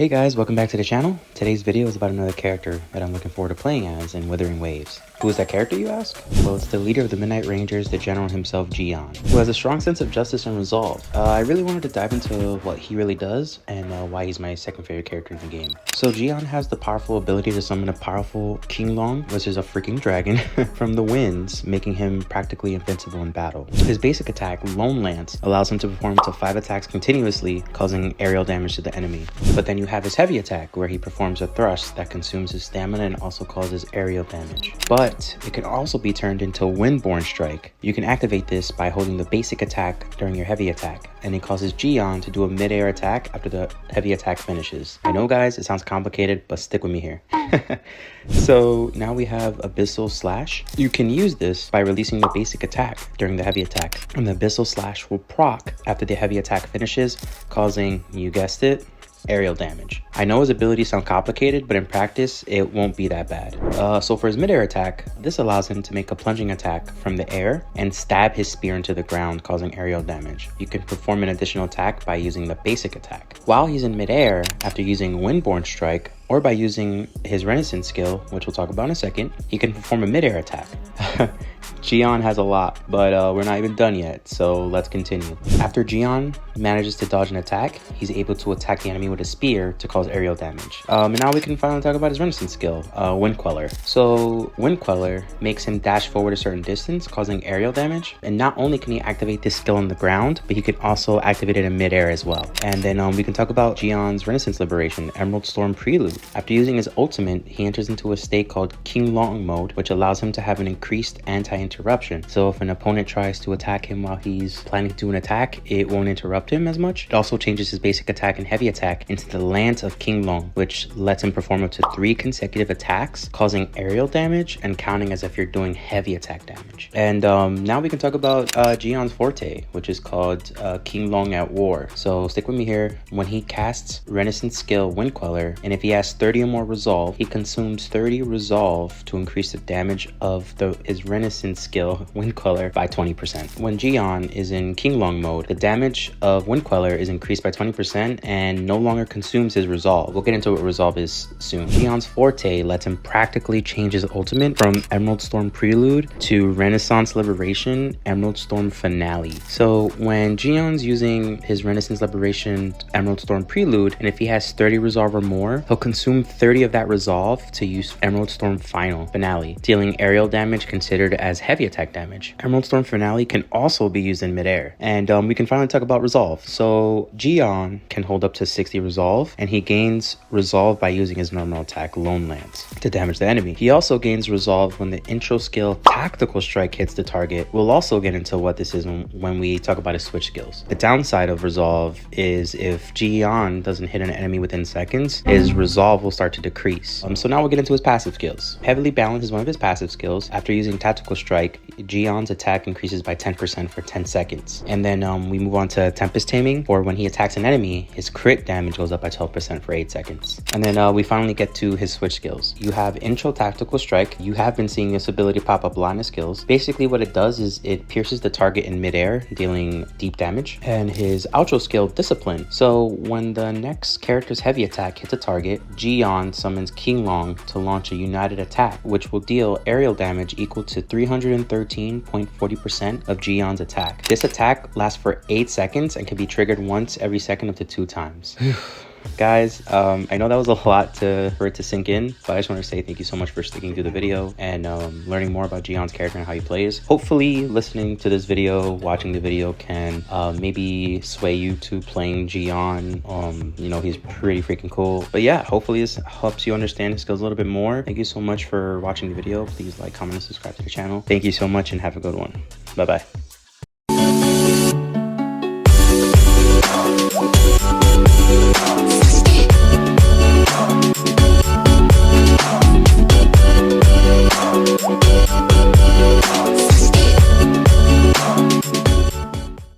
Hey guys, welcome back to the channel. Today's video is about another character that I'm looking forward to playing as in Wuthering Waves. Who is that character, you ask? Well, it's the leader of the Midnight Rangers, the general himself, Jiyan, who has a strong sense of justice and resolve. I really wanted to dive into what he really does and why he's my second favorite character in the game. So Jiyan has the powerful ability to summon a powerful Yinlin, which is a freaking dragon, from the winds, making him practically invincible in battle. His basic attack, Lone Lance, allows him to perform up to 5 attacks continuously, causing aerial damage to the enemy. But then you have his heavy attack, where he performs a thrust that consumes his stamina and also causes aerial damage. But it can also be turned into Windborne Strike. You can activate this by holding the basic attack during your heavy attack, and it causes Jiyan to do a mid-air attack after the heavy attack finishes. I know guys, it sounds complicated, but stick with me here. So now we have Abyssal Slash. You can use this by releasing the basic attack during the heavy attack, and the Abyssal Slash will proc after the heavy attack finishes, causing, you guessed it, aerial damage. I know his abilities sound complicated, but in practice, it won't be that bad. So for his mid-air attack, this allows him to make a plunging attack from the air and stab his spear into the ground, causing aerial damage. You can perform an additional attack by using the basic attack. While he's in mid-air, after using Windborne Strike, or by using his Renaissance skill, which we'll talk about in a second, he can perform a mid-air attack. Jiyan has a lot, but we're not even done yet, so let's continue. After Jiyan manages to dodge an attack, he's able to attack the enemy with a spear to cause aerial damage. And now we can finally talk about his Renaissance skill, Wind Queller. So Wind Queller makes him dash forward a certain distance, causing aerial damage. And not only can he activate this skill on the ground, but he can also activate it in midair as well. And then we can talk about Jiyan's Renaissance Liberation, Emerald Storm Prelude. After using his ultimate, he enters into a state called King Long mode, which allows him to have an increased anti-interruption. So if an opponent tries to attack him while he's planning to do an attack, it won't interrupt him as much. It also changes his basic attack and heavy attack into the Lance of King Long, which lets him perform up to 3 consecutive attacks, causing aerial damage and counting as if you're doing heavy attack damage. And now we can talk about Jiyan's forte, which is called King Long at War. So stick with me here. When he casts Renaissance skill Wind Queller, and if he has 30 or more resolve, he consumes 30 resolve to increase the damage of his Renaissance skill Wind Queller by 20%. When Jiyan is in King Long mode, the damage of Wind Queller is increased by 20% and no longer consumes his resolve. We'll get into what resolve is soon. Jiyan's forte lets him practically change his ultimate from Emerald Storm Prelude to Renaissance Liberation, Emerald Storm Finale. So when Jiyan's using his Renaissance Liberation, Emerald Storm Prelude, and if he has 30 resolve or more, he'll consume 30 of that resolve to use Emerald Storm Finale, dealing aerial damage considered as heavy attack damage. Emerald Storm Finale can also be used in midair. And we can finally talk about resolve. So Jiyan can hold up to 60 resolve, and he gains resolve by using his normal attack Lone Lance to damage the enemy. He also gains resolve when the intro skill Tactical Strike hits the target. We'll also get into what this is when we talk about his switch skills. The downside of resolve is if Jiyan doesn't hit an enemy within seconds, his resolve will start to decrease. So now we'll get into his passive skills. Heavily Balanced is one of his passive skills. After using Tactical Strike, Jiyan's attack increases by 10% for 10 seconds. And then we move on to Tempest Taming, or when he attacks an enemy, his crit damage goes up by 12% for 8 seconds. And then we finally get to his switch skills. You have Intro Tactical Strike. You have been seeing this ability pop up a lot in his skills. Basically what it does is it pierces the target in midair, dealing deep damage. And his outro skill, Discipline. So when the next character's heavy attack hits a target, Jiyan summons King Long to launch a united attack, which will deal aerial damage equal to 313.40% of Jiyan's attack. This attack lasts for 8 seconds and can be triggered once every second up to 2 times. Guys, I know that was a lot for it to sink in, but I just want to say thank you so much for sticking through the video and learning more about Jiyan's character and how he plays. Hopefully listening to this video, watching the video can maybe sway you to playing Jiyan. You know, he's pretty freaking cool. But yeah, hopefully this helps you understand his skills a little bit more. Thank you so much for watching the video. Please like, comment, and subscribe to the channel. Thank you so much and have a good one. Bye bye.